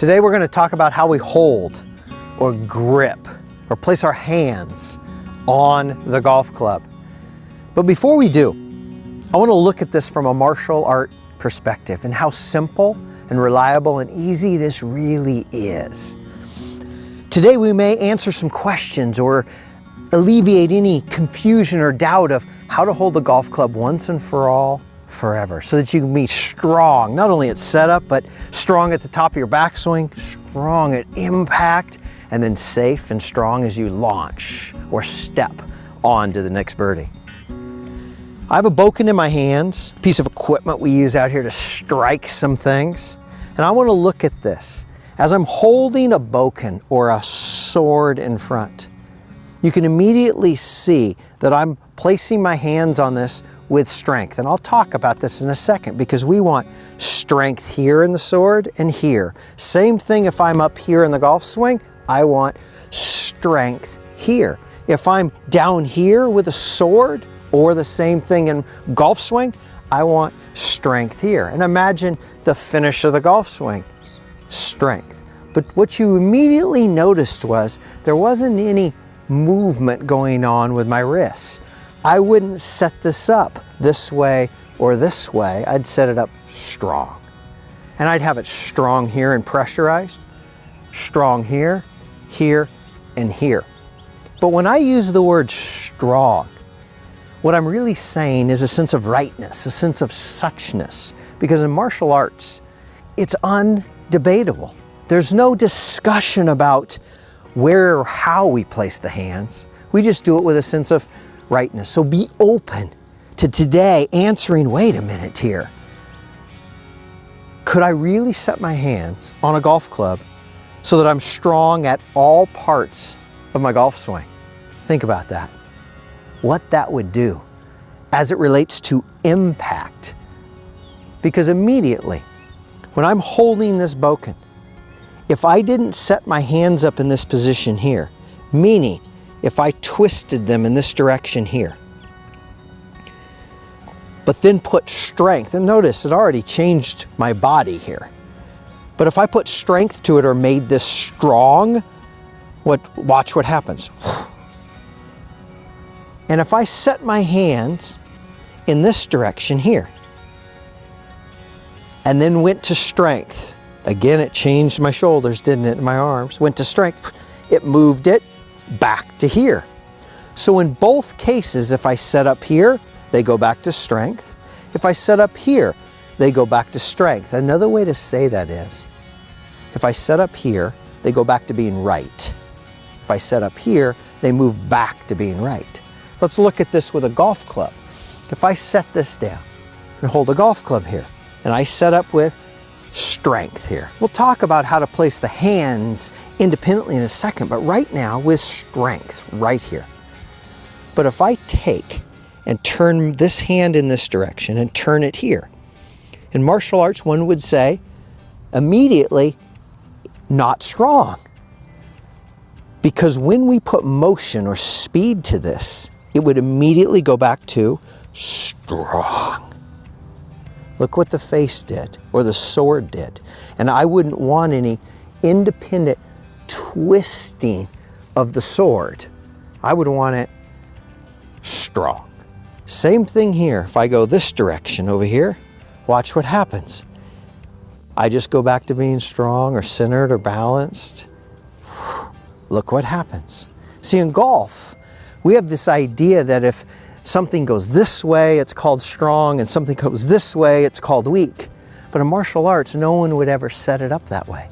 Today we're going to talk about how we hold or grip or place our hands on the golf club. But before we do, I want to look at this from a martial art perspective and how simple and reliable and easy this really is. Today we may answer some questions or alleviate any confusion or doubt of how to hold the golf club once and for all, forever, so that you can be strong, not only at setup, but strong at the top of your backswing, strong at impact, and then safe and strong as you launch or step on to the next birdie. I have a bokken in my hands, a piece of equipment we use out here to strike some things. And I want to look at this. As I'm holding a bokken or a sword in front, you can immediately see that I'm placing my hands on this with strength. And I'll talk about this in a second because we want strength here in the sword and here. Same thing if I'm up here in the golf swing, I want strength here. If I'm down here with a sword, or the same thing in golf swing, I want strength here. And imagine the finish of the golf swing, strength. But what you immediately noticed was there wasn't any movement going on with my wrists. I wouldn't set this up this way or this way. I'd set it up strong. And I'd have it strong here and pressurized, strong here, here, and here. But when I use the word strong, what I'm really saying is a sense of rightness, a sense of suchness, because in martial arts, it's undebatable. There's no discussion about where or how we place the hands. We just do it with a sense of rightness. So be open to today answering, wait a minute here. Could I really set my hands on a golf club so that I'm strong at all parts of my golf swing? Think about that. What that would do as it relates to impact. Because immediately, when I'm holding this bokken, if I didn't set my hands up in this position here, meaning if I twisted them in this direction here, but then put strength, and notice it already changed my body here, but if I put strength to it or made this strong, watch what happens. And if I set my hands in this direction here, and then went to strength, again it changed my shoulders, didn't it, and my arms, went to strength, it moved it back to here. So in both cases, if I set up here, they go back to strength. If I set up here, they go back to strength. Another way to say that is, if I set up here, they go back to being right. If I set up here, they move back to being right. Let's look at this with a golf club. If I set this down and hold a golf club here, and I set up with strength here. We'll talk about how to place the hands independently in a second, but right now with strength right here. But if I take and turn this hand in this direction and turn it here, in martial arts one would say immediately not strong. Because when we put motion or speed to this, it would immediately go back to strong. Look what the face did, or the sword did. And I wouldn't want any independent twisting of the sword. I would want it strong. Same thing here. If I go this direction over here, watch what happens. I just go back to being strong or centered or balanced. Look what happens. See, in golf, we have this idea that if something goes this way, it's called strong, and something goes this way, it's called weak. But in martial arts, no one would ever set it up that way.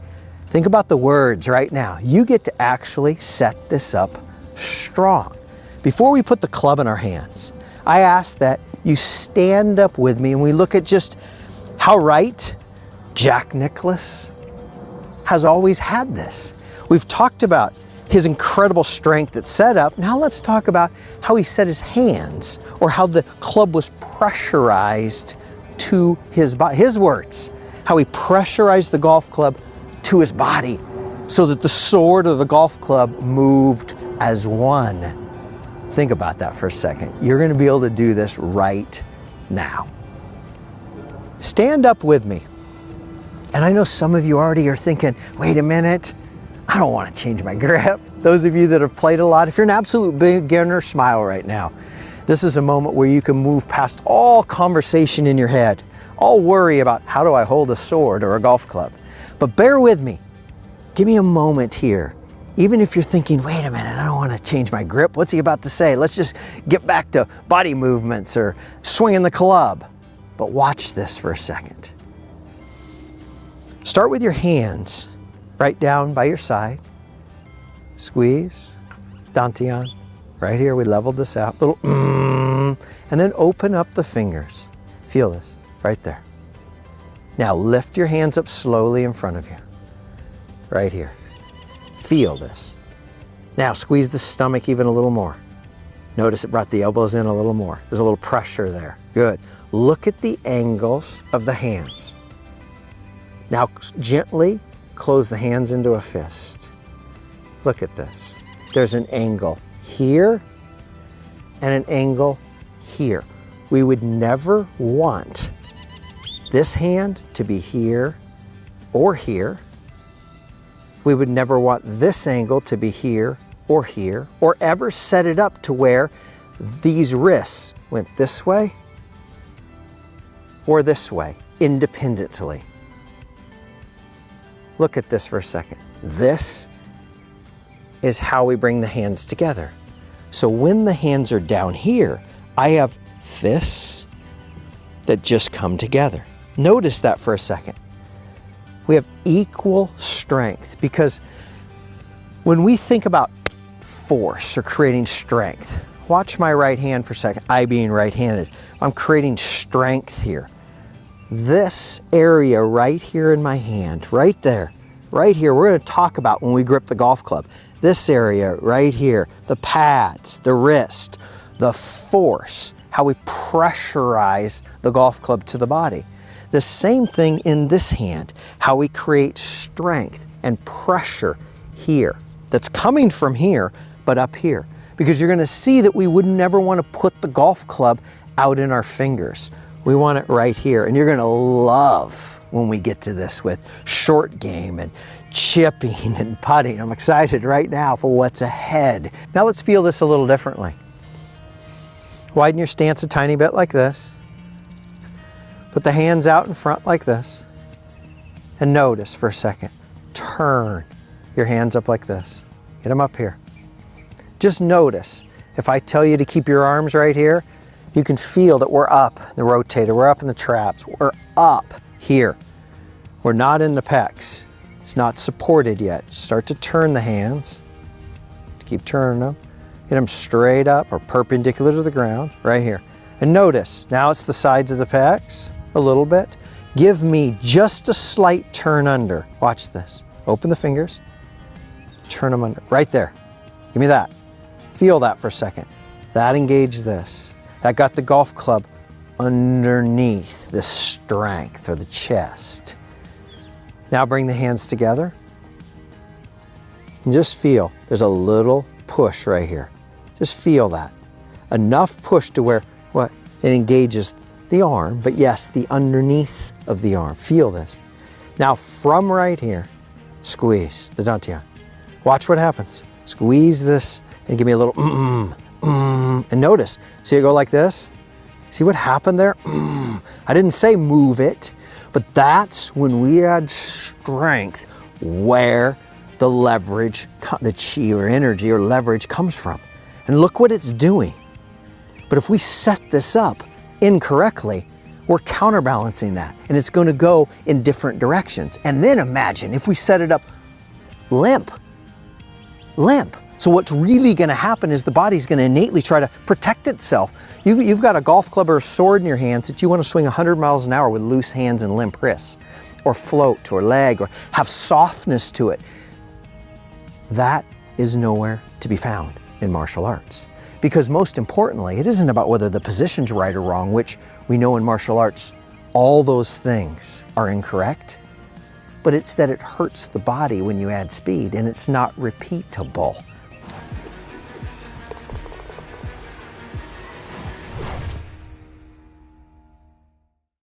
Think about the words right now. You get to actually set this up strong. Before we put the club in our hands, I ask that you stand up with me and we look at just how right Jack Nicklaus has always had this. We've talked about his incredible strength at setup. Now let's talk about how he set his hands, or how the club was pressurized to his body. His words, how he pressurized the golf club to his body so that the sword of the golf club moved as one. Think about that for a second. You're going to be able to do this right now. Stand up with me And I know some of you already are thinking, wait a minute, I don't want to change my grip. Those of you that have played a lot, if you're an absolute beginner, smile right now. This is a moment where you can move past all conversation in your head, all worry about how do I hold a sword or a golf club. But bear with me. Give me a moment here. Even if you're thinking, wait a minute, I don't want to change my grip. What's he about to say? Let's just get back to body movements or swinging the club. But watch this for a second. Start with your hands right down by your side. Squeeze, dantian. Right here, we leveled this out. Little and then open up the fingers. Feel this, right there. Now lift your hands up slowly in front of you. Right here. Feel this. Now squeeze the stomach even a little more. Notice it brought the elbows in a little more. There's a little pressure there. Good. Look at the angles of the hands. Now gently close the hands into a fist. Look at this. There's an angle here and an angle here. We would never want this hand to be here or here. We would never want this angle to be here, or ever set it up to where these wrists went this way or this way, independently. Look at this for a second. This is how we bring the hands together. So when the hands are down here, I have fists that just come together. Notice that for a second. We have equal strength, because when we think about force or creating strength, watch my right hand for a second. I being right-handed, I'm creating strength here. This area right here in my hand, right there, right here, we're going to talk about when we grip the golf club. This area right here, the pads, the wrist, the force, how we pressurize the golf club to the body. The same thing in this hand, how we create strength and pressure here. That's coming from here, but up here. Because you're gonna see that we would never wanna put the golf club out in our fingers. We want it right here. And you're gonna love when we get to this with short game and chipping and putting. I'm excited right now for what's ahead. Now let's feel this a little differently. Widen your stance a tiny bit like this. Put the hands out in front like this. And notice for a second, turn your hands up like this. Get them up here. Just notice, if I tell you to keep your arms right here, you can feel that we're up in the rotator, we're up in the traps, we're up here. We're not in the pecs. It's not supported yet. Start to turn the hands. Keep turning them. Get them straight up or perpendicular to the ground, right here. And notice, now it's the sides of the pecs, a little bit. Give me just a slight turn under. Watch this. Open the fingers, turn them under, right there. Give me that. Feel that for a second. That engaged this. That got the golf club underneath the strength or the chest. Now bring the hands together. And just feel, there's a little push right here. Just feel that. Enough push to where, what? It engages the arm, but yes, the underneath of the arm. Feel this. Now from right here, squeeze the dantian. Watch what happens. Squeeze this and give me a little and notice. See it go like this? See what happened there? I didn't say move it, but that's when we add strength where the leverage, the chi or energy or leverage comes from. And look what it's doing. But if we set this up incorrectly, we're counterbalancing that, and it's going to go in different directions. And then imagine if we set it up limp. So what's really going to happen is the body's going to innately try to protect itself. You've got a golf club or a sword in your hands that you want to swing 100 miles an hour with loose hands and limp wrists, or float or leg, or have softness to it. That is nowhere to be found in martial arts. Because most importantly, it isn't about whether the position's right or wrong, which we know in martial arts, all those things are incorrect, but it's that it hurts the body when you add speed, and it's not repeatable.